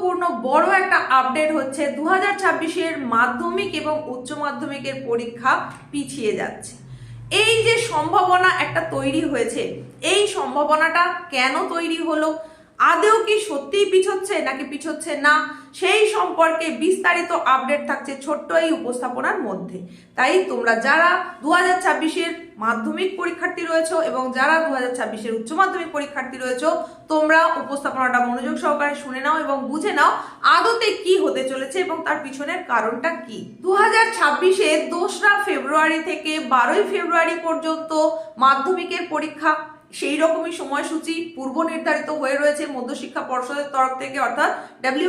গুরুত্বপূর্ণ বড় একটা আপডেট হচ্ছে 2026-এর মাধ্যমিক এবং উচ্চ মাধ্যমিকের পরীক্ষা পিছিয়ে যাচ্ছে। এই যে সম্ভাবনা একটা তৈরি হয়েছে, এই সম্ভাবনাটা কেন তৈরি হলো, আদৌ কি সত্যিই পিছোচ্ছে নাকি পিছোচ্ছে না, সেই সম্পর্কে বিস্তারিত আপডেট থাকছে ছোট্ট এই উপস্থাপনার মধ্যে। তাই তোমরা যারা 2026-এর মাধ্যমিক পরীক্ষার্থী রয়েছে এবং যারা 2026-এর উচ্চ মাধ্যমিক পরীক্ষার্থী রয়েছে, তোমরা উপস্থাপনাটা মনোযোগ সহকারে শুনে নাও এবং বুঝে নাও আদতে কি হতে চলেছে এবং তার পিছনের কারণটা কি। 2026-এ 2রা ফেব্রুয়ারি থেকে 12ই ফেব্রুয়ারি পর্যন্ত মাধ্যমিকের পরীক্ষা, সেই রকমই সময়সূচি পূর্ব নির্ধারিত হয়ে রয়েছে মধ্যশিক্ষা পর্ষদের তরফ থেকে, অর্থাৎ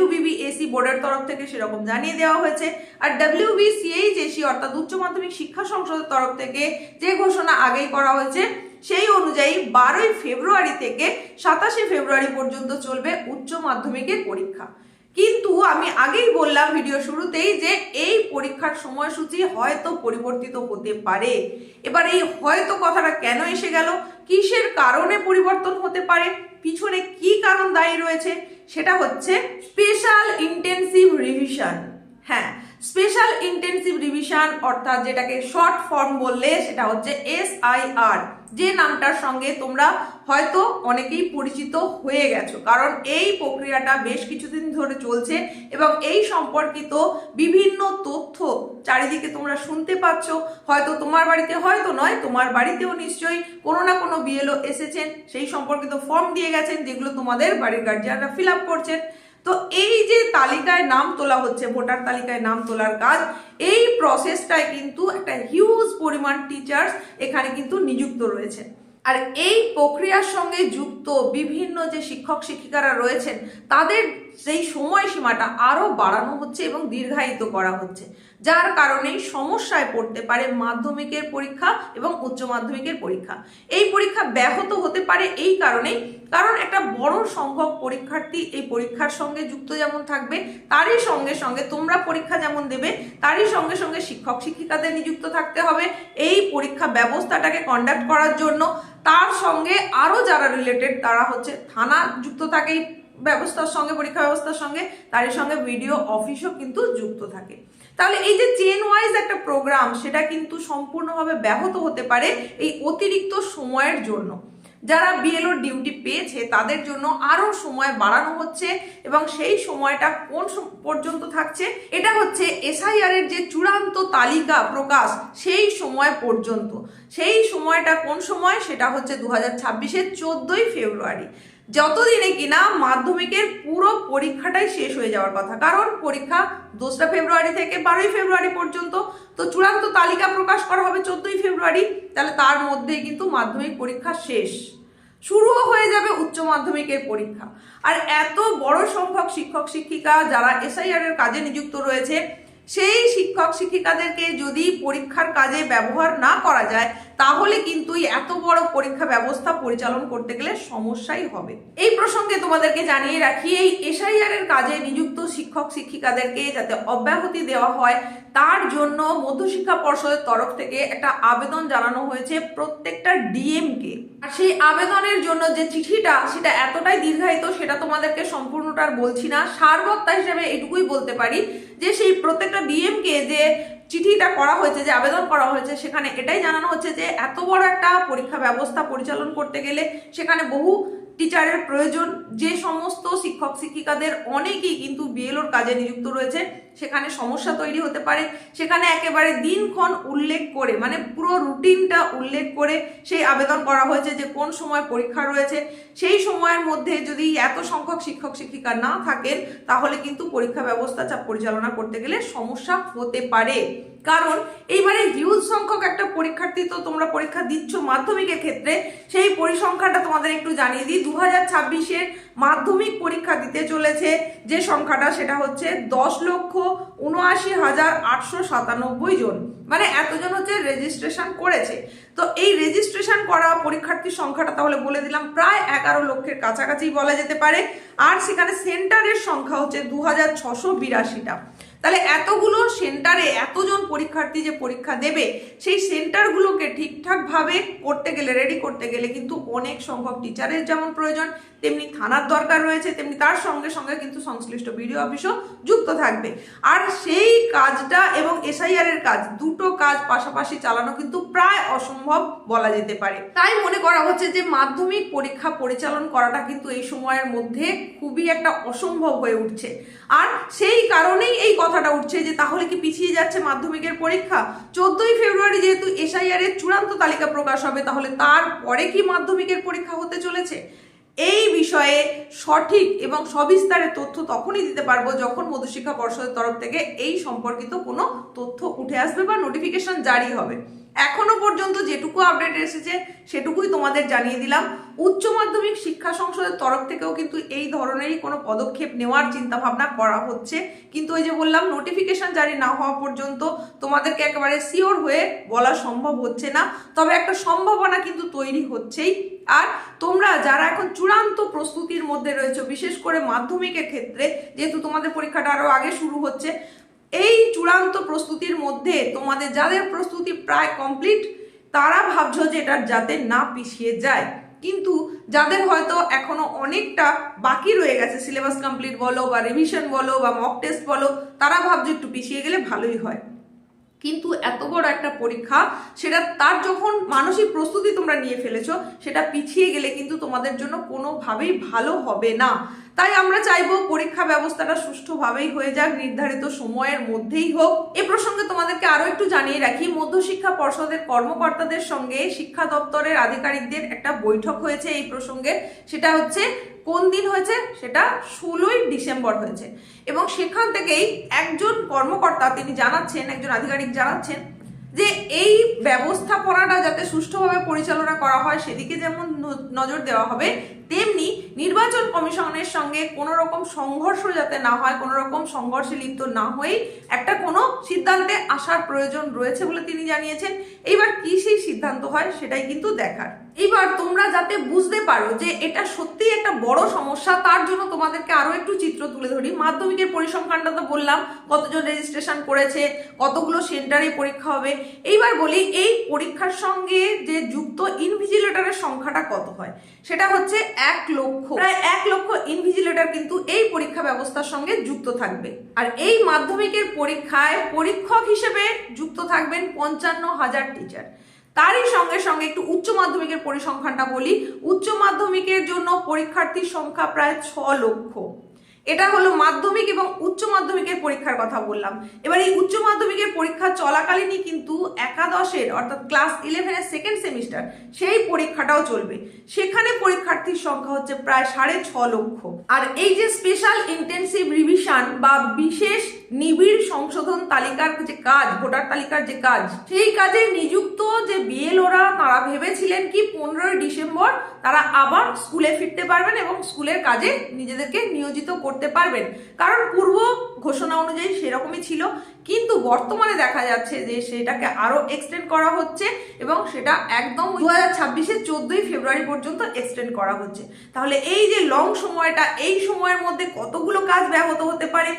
WBBSE বোর্ডের তরফ থেকে সেরকম জানিয়ে দেওয়া হয়েছে। আর WBCHSE অর্থাৎ উচ্চ মাধ্যমিক শিক্ষা সংসদের তরফ থেকে যে ঘোষণা আগেই করা হয়েছে সেই অনুযায়ী 12ই ফেব্রুয়ারি থেকে 27শে ফেব্রুয়ারি পর্যন্ত চলবে উচ্চ মাধ্যমিকের পরীক্ষা। কিন্তু আমি আগেই বললাম ভিডিও শুরুতেই যে এই পরীক্ষার সময়সূচি হয়তো পরিবর্তিত হতে পারে। এবার এই হয়তো কথাটা কেন এসে গেল, কিসের কারণে পরিবর্তন হতে পারে, পিছনে কি কারণ দায়ী রয়েছে, সেটা হচ্ছে স্পেশাল ইন্টেনসিভ রিভিশন। হ্যাঁ, স্পেশাল ইন্টেনসিভ রিভিশন অর্থাৎ যেটাকে শর্ট ফর্ম বললে সেটা হচ্ছে SIR, যে নামটার সঙ্গে তোমরা হয়তো অনেকেই পরিচিত হয়ে গেছো, কারণ এই প্রক্রিয়াটা বেশ কিছুদিন ধরে চলছে এবং এই সম্পর্কিত বিভিন্ন তথ্য চারিদিকে তোমরা শুনতে পাচ্ছ। হয়তো তোমার বাড়িতে, হয়তো নয়, তোমার বাড়িতেও নিশ্চয়ই কোনো না কোনো BLO এসেছেন, সেই সম্পর্কিত ফর্ম দিয়ে গেছেন যেগুলো তোমাদের বাড়ির গার্জিয়ানরা ফিল আপ করছেন। তো এই যে তালিকায় নাম তোলা হচ্ছে, ভোটার তালিকায় নাম তোলার কাজ, এই প্রসেসটায় কিন্তু একটা হিউজ পরিমাণ টিচার্স এখানে কিন্তু নিযুক্ত রয়েছে। আর এই প্রক্রিয়ার সঙ্গে যুক্ত বিভিন্ন যে শিক্ষক শিক্ষিকারা রয়েছেন তাদের সেই সময়সীমাটা আরো বাড়ানো হচ্ছে এবং দীর্ঘায়িত করা হচ্ছে, যার কারণে সমস্যায় পড়তে পারে মাধ্যমিকের পরীক্ষা এবং উচ্চ মাধ্যমিকের পরীক্ষা। এই পরীক্ষা ব্যাহত হতে পারে এই কারণেই, কারণ একটা বড় সংখ্যক পরীক্ষার্থী এই পরীক্ষার সঙ্গে যুক্ত যেমন থাকবে, তারই সঙ্গে সঙ্গে তোমরা পরীক্ষা যেমন দেবে তারই সঙ্গে সঙ্গে শিক্ষক শিক্ষিকাদের নিযুক্ত থাকতে হবে এই পরীক্ষা ব্যবস্থাটাকে কন্ডাক্ট করার জন্য। তার সঙ্গে আরো যারা রিলেটেড তারা হচ্ছে থানা যুক্ত থাকে এই ব্যবস্থার সঙ্গে, পরীক্ষা ব্যবস্থার সঙ্গে, তারই সঙ্গে BDO অফিসও কিন্তু যুক্ত থাকে। তাহলে এই যে চেন ওয়াইজ একটা প্রোগ্রাম, সেটা কিন্তু সম্পূর্ণভাবে ব্যাহত হতে পারে এই অতিরিক্ত সময়ের জন্য। যারা BLO ডিউটি পেয়েছে তাদের জন্য আরো সময় বাড়ানো হচ্ছে এবং সেই সময়টা কোন পর্যন্ত থাকছে, এটা হচ্ছে SIR এর যে চূড়ান্ত তালিকা প্রকাশ সেই সময় পর্যন্ত। সেই সময়টা কোন সময়, সেটা হচ্ছে 2026-এর 14ই ফেব্রুয়ারি, যতদিনে কিনা মাধ্যমিকের পুরো পরীক্ষাটাই শেষ হয়ে যাওয়ার কথা। কারণ পরীক্ষা 2রা ফেব্রুয়ারি থেকে 12ই ফেব্রুয়ারি পর্যন্ত, তো চূড়ান্ত তালিকা প্রকাশ করা হবে 14ই ফেব্রুয়ারি। তাহলে তার মধ্যেই কিন্তু মাধ্যমিক পরীক্ষা শেষ, শুরুও হয়ে যাবে উচ্চ মাধ্যমিকের পরীক্ষা। আর এত বড় সংখ্যক শিক্ষক শিক্ষিকা যারা SIR এর কাজে নিযুক্ত রয়েছে, সেই শিক্ষক শিক্ষিকাদেরকে যদি পরীক্ষার কাজে ব্যবহার না করা যায় তাহলে কিন্তু এত বড় পরীক্ষা ব্যবস্থা পরিচালনা করতে গেলে সমস্যাই হবে। এই প্রসঙ্গে তোমাদেরকে জানিয়ে রাখি, এই SIR এর কাজে নিযুক্ত শিক্ষক শিক্ষিকাদেরকে যাতে অব্যাহতি দেওয়া হয় তার জন্য মধ্যশিক্ষা পর্ষদের তরফ থেকে একটা আবেদন জানানো হয়েছে প্রত্যেকটা DM কে। আর সেই আবেদনের জন্য যে চিঠিটা, সেটা এতটাই দীর্ঘায়িত, সেটা তোমাদেরকে সম্পূর্ণটা আর বলছি না। সারবক্তা হিসেবে এটুকুই বলতে পারি যে সেই প্রত্যেকটা DM কে যে চিঠিটা করা হয়েছে, যে আবেদন করা হয়েছে, সেখানে এটাই জানানো হচ্ছে যে এত বড় একটা পরীক্ষা ব্যবস্থা পরিচালনা করতে গেলে সেখানে বহু টিচারের প্রয়োজন। যে সমস্ত শিক্ষক শিক্ষিকাদের অনেকেই কিন্তু BLOর কাজে নিযুক্ত রয়েছে, সেখানে সমস্যা তৈরি হতে পারে। সেখানে একেবারে দিনক্ষণ উল্লেখ করে, মানে পুরো রুটিনটা উল্লেখ করে সেই আবেদন করা হয়েছে যে কোন সময় পরীক্ষা রয়েছে। সেই সময়ের মধ্যে যদি এত সংখ্যক শিক্ষক শিক্ষিকা না থাকেন তাহলে কিন্তু পরীক্ষা ব্যবস্থা পরিচালনা করতে গেলে সমস্যা হতে পারে। কারণ এইবারে হিউজ সংখ্যক একটা পরীক্ষার্থী তো তোমরা পরীক্ষা দিচ্ছ মাধ্যমিকের ক্ষেত্রে, সেই পরিসংখ্যানটা তোমাদের একটু জানিয়ে দিই। 2026-এর মাধ্যমিক পরীক্ষা দিতে চলেছে যে সংখ্যাটা, সেটা হচ্ছে 10,79,897 জন, মানে এতজন হচ্ছে রেজিস্ট্রেশন করেছে। তো এই রেজিস্ট্রেশন করা পরীক্ষার্থীর সংখ্যাটা তাহলে বলে দিলাম প্রায় 11 লক্ষের কাছাকাছি বলা যেতে পারে। আর সেখানে সেন্টারের সংখ্যা হচ্ছে 2682টা। তাহলে এতগুলো সেন্টারে এতজন পরীক্ষার্থী যে পরীক্ষা দেবে, সেই সেন্টারগুলোকে ঠিকঠাকভাবে করতে গেলে, রেডি করতে গেলে কিন্তু অনেক সংখ্যক টিচারের যেমন প্রয়োজন, তেমনি থানার দরকার রয়েছে, তেমনি তার সঙ্গে সঙ্গে কিন্তু সংশ্লিষ্ট বিডিও অফিসও যুক্ত থাকবে। আর সেই কাজটা এবং এসআইআর এর কাজ, দুটো কাজ পাশাপাশি চালানো কিন্তু প্রায় অসম্ভব বলা যেতে পারে। তাই মনে করা হচ্ছে যে মাধ্যমিক পরীক্ষা পরিচালন করাটা কিন্তু এই সময়ের মধ্যে খুবই একটা অসম্ভব হয়ে উঠছে। আর সেই কারণেই এই কথাটা উঠছে যে তাহলে কি পিছিয়ে যাচ্ছে মাধ্যমিকের পরীক্ষা? 14ই ফেব্রুয়ারি যেহেতু এসআইআর এর চূড়ান্ত তালিকা প্রকাশ হবে, তাহলে তারপরে কি মাধ্যমিকের পরীক্ষা হতে চলেছে? এই বিষয়ে সঠিক এবং সবিস্তারে তথ্য তখনই দিতে পারবো যখন মধ্যশিক্ষা পর্ষদের তরফ থেকে এই সম্পর্কিত কোনো তথ্য উঠে আসবে বা নোটিফিকেশন জারি হবে। এখনো পর্যন্ত যেটুকু আপডেট এসেছে সেটুকুই তোমাদের জানিয়ে দিলাম। উচ্চ মাধ্যমিক শিক্ষা সংসদের তরফ থেকেও কিন্তু এই ধরনেরই কোনো পদক্ষেপ নেওয়ার চিন্তা ভাবনা করা হচ্ছে, কিন্তু ওই যে বললাম নোটিফিকেশন জারি না হওয়া পর্যন্ত তোমাদেরকে একেবারে শিওর হয়ে বলা সম্ভব হচ্ছে না, তবে একটা সম্ভাবনা কিন্তু তৈরি হচ্ছেই। আর তোমরা যারা এখন চূড়ান্ত প্রস্তুতির মধ্যে রয়েছে, বিশেষ করে মাধ্যমিকের ক্ষেত্রে যেহেতু তোমাদের পরীক্ষাটা আরো আগে শুরু হচ্ছে, এই চূড়ান্ত প্রস্তুতির মধ্যে তোমাদের যাদের প্রস্তুতি প্রায় কমপ্লিট তারা ভাবছো যে এটা যাতে না পিছিয়ে যায়, কিন্তু যাদের হয়তো এখনো অনেকটা বাকি রয়ে গেছে, সিলেবাস কমপ্লিট বলো বা রিভিশন বলো বা মক টেস্ট বলো, তারা ভাবছো একটু পিছিয়ে গেলে ভালোই হয়। কিন্তু এত বড় একটা পরীক্ষা, সেটা তার যখন মানসিক প্রস্তুতি তোমরা নিয়ে ফেলেছো, সেটা পিছিয়ে গেলে কিন্তু তোমাদের জন্য কোনোভাবেই ভালো হবে না। তাই আমরা চাইবো পরীক্ষা ব্যবস্থাটা সুষ্ঠুভাবেই হয়ে যাক, নির্ধারিত সময়ের মধ্যেই হোক। এ প্রসঙ্গে তোমাদেরকে আরো একটু জানিয়ে রাখি, মধ্যশিক্ষা পর্ষদের কর্মকর্তাদের সঙ্গে শিক্ষা দপ্তরের আধিকারিকদের একটা বৈঠক হয়েছে এই প্রসঙ্গে। সেটা হচ্ছে কোন দিন হয়েছে? সেটা 16ই ডিসেম্বর হয়েছে। এবং সেখান থেকেই একজন কর্মকর্তা তিনি জানাচ্ছেন, একজন আধিকারিক জানাচ্ছেন যে এই ব্যবস্থাপনাটা যাতে সুষ্ঠুভাবে পরিচালনা করা হয় সেদিকে যেমন নজর দেওয়া হবে, তেমনি নির্বাচন কমিশনের সঙ্গে কোনো রকম সংঘর্ষ যাতে না হয়, কোনো রকম সংঘর্ষে লিপ্ত না হয়ে একটা কোনো সিদ্ধান্তে আসার প্রয়োজন রয়েছে বলে তিনি জানিয়েছেন। এইবার কি সেই সিদ্ধান্ত হয় সেটাই কিন্তু দেখার। এইবার তোমরা যাতে বুঝতে পারো যে এটা সত্যি একটা বড় সমস্যা, তার জন্য তোমাদেরকে আরো একটু চিত্র তুলে ধরি। মাধ্যমিকের পরিসংখ্যানটা তো বললাম, কতজন রেজিস্ট্রেশন করেছে, কতগুলো সেন্টারে পরীক্ষা হবে। এইবার বলি এই পরীক্ষার সঙ্গে যে যুক্ত ইনভিজিলেটরের সংখ্যাটা কত হয়, সেটা হচ্ছে 1 লক্ষ। প্রায় 1 লক্ষ ইনভিজিলেটর কিন্তু এই পরীক্ষা ব্যবস্থার সঙ্গে যুক্ত থাকবে। আর এই মাধ্যমিকের পরীক্ষায় পরীক্ষক হিসেবে যুক্ত থাকবেন 55,000 টিচার। তারই সঙ্গে সঙ্গে একটু উচ্চ মাধ্যমিকের পরিসংখ্যানটা বলি। উচ্চ মাধ্যমিকের জন্য পরীক্ষার্থীর সংখ্যা প্রায় 6 লক্ষ। এটা হলো মাধ্যমিক এবং উচ্চ মাধ্যমিকের পরীক্ষার কথা বললাম। এবার এই উচ্চ মাধ্যমিকের পরীক্ষা চলাকালীনই কিন্তু একাদশের অর্থাৎ ক্লাস 11-এর সেকেন্ড সেমিস্টার সেই পরীক্ষাটাও চলবে। সেখানে পরীক্ষার্থীর সংখ্যা হচ্ছে প্রায় 6.5 লক্ষ। আর এই যে স্পেশাল ইন্টেন্সিভ রিভিশন বা বিশেষ নিবিড় সংশোধন তালিকার যে কাজ, ভোটার তালিকার যে কাজ, সেই কাজে নিযুক্ত যে বিএলওরা তারা ভেবেছিলেন কি 15ই ডিসেম্বর তারা আবার স্কুলে ফিরতে পারবেন এবং স্কুলের কাজে নিজেদেরকে নিয়োজিত করতে পারবেন, কারণ পূর্ব ঘোষণা অনুযায়ী সেরকমই ছিল। কিন্তু বর্তমানে দেখা যাচ্ছে যে সেটাকে আরো এক্সটেন্ড করা হচ্ছে এবং সেটা একদম 2026-এর 14ই ফেব্রুয়ারি পর্যন্ত এক্সটেন্ড করা হচ্ছে। তাহলে এই যে লং সময়টা, এই সময়ের মধ্যে কতগুলো কাজ ব্যাহত হতে পারে।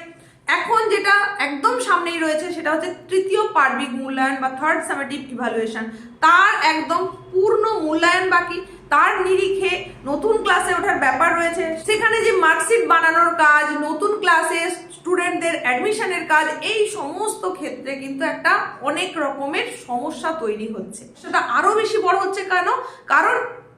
এখন যেটা একদম সামনেই রয়েছে সেটা হচ্ছে তৃতীয় পার্বিক মূল্যায়ন বা থার্ড সামেটিভ ইভালুয়েশন, তার একদম পূর্ণ মূল্যায়ন বাকি। তার নিরিখে নতুন ক্লাসে ওঠার ব্যাপার রয়েছে, সেখানে যে মার্কশিট বানানোর কাজ, নতুন ক্লাসে স্টুডেন্টদের অ্যাডমিশনের কাজ, এই সমস্ত ক্ষেত্রে কিন্তু একটা অনেক রকমের সমস্যা তৈরি হচ্ছে। সেটা আরো বেশি বড় হচ্ছে কেন? কারণ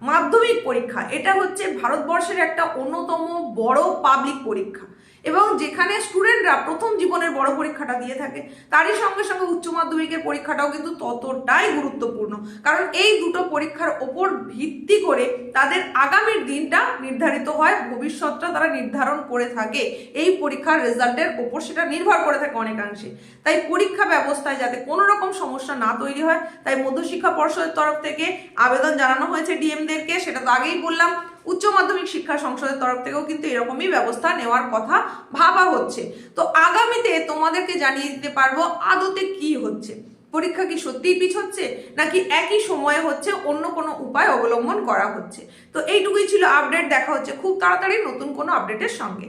মাধ্যমিক পরীক্ষা এটা হচ্ছে ভারতবর্ষের একটা অন্যতম বড় পাবলিক পরীক্ষা এবং যেখানে স্টুডেন্টরা প্রথম জীবনের বড় পরীক্ষাটা দিয়ে থাকে, তারই সঙ্গে সঙ্গে উচ্চ মাধ্যমিকের পরীক্ষাটাও কিন্তু ততটাই গুরুত্বপূর্ণ। কারণ এই দুটো পরীক্ষার ওপর ভিত্তি করে তাদের আগামীর দিনটা নির্ধারিত হয়, ভবিষ্যৎটা তারা নির্ধারণ করে থাকে এই পরীক্ষার রেজাল্টের ওপর, সেটা নির্ভর করে থাকে অনেকাংশে। তাই পরীক্ষা ব্যবস্থায় যাতে কোনো রকম সমস্যা না তৈরি হয়, তাই মধ্যশিক্ষা পর্ষদের তরফ থেকে আবেদন জানানো হয়েছে ডিএমদেরকে, সেটা তো আগেই বললাম। উচ্চ মাধ্যমিক শিক্ষা সংসদের তরফ থেকেও কিন্তু এরকমই ব্যবস্থা নেওয়ার কথা ভাবা হচ্ছে। তো আগামীতে তোমাদেরকে জানিয়ে দিতে পারবো আদতে কি হচ্ছে, পরীক্ষা কি সত্যিই পিছচ্ছে নাকি একই সময়ে হচ্ছে, অন্য কোনো উপায় অবলম্বন করা হচ্ছে। তো এইটুকুই ছিল আপডেট। দেখা হচ্ছে খুব তাড়াতাড়ি নতুন কোনো আপডেটের সঙ্গে।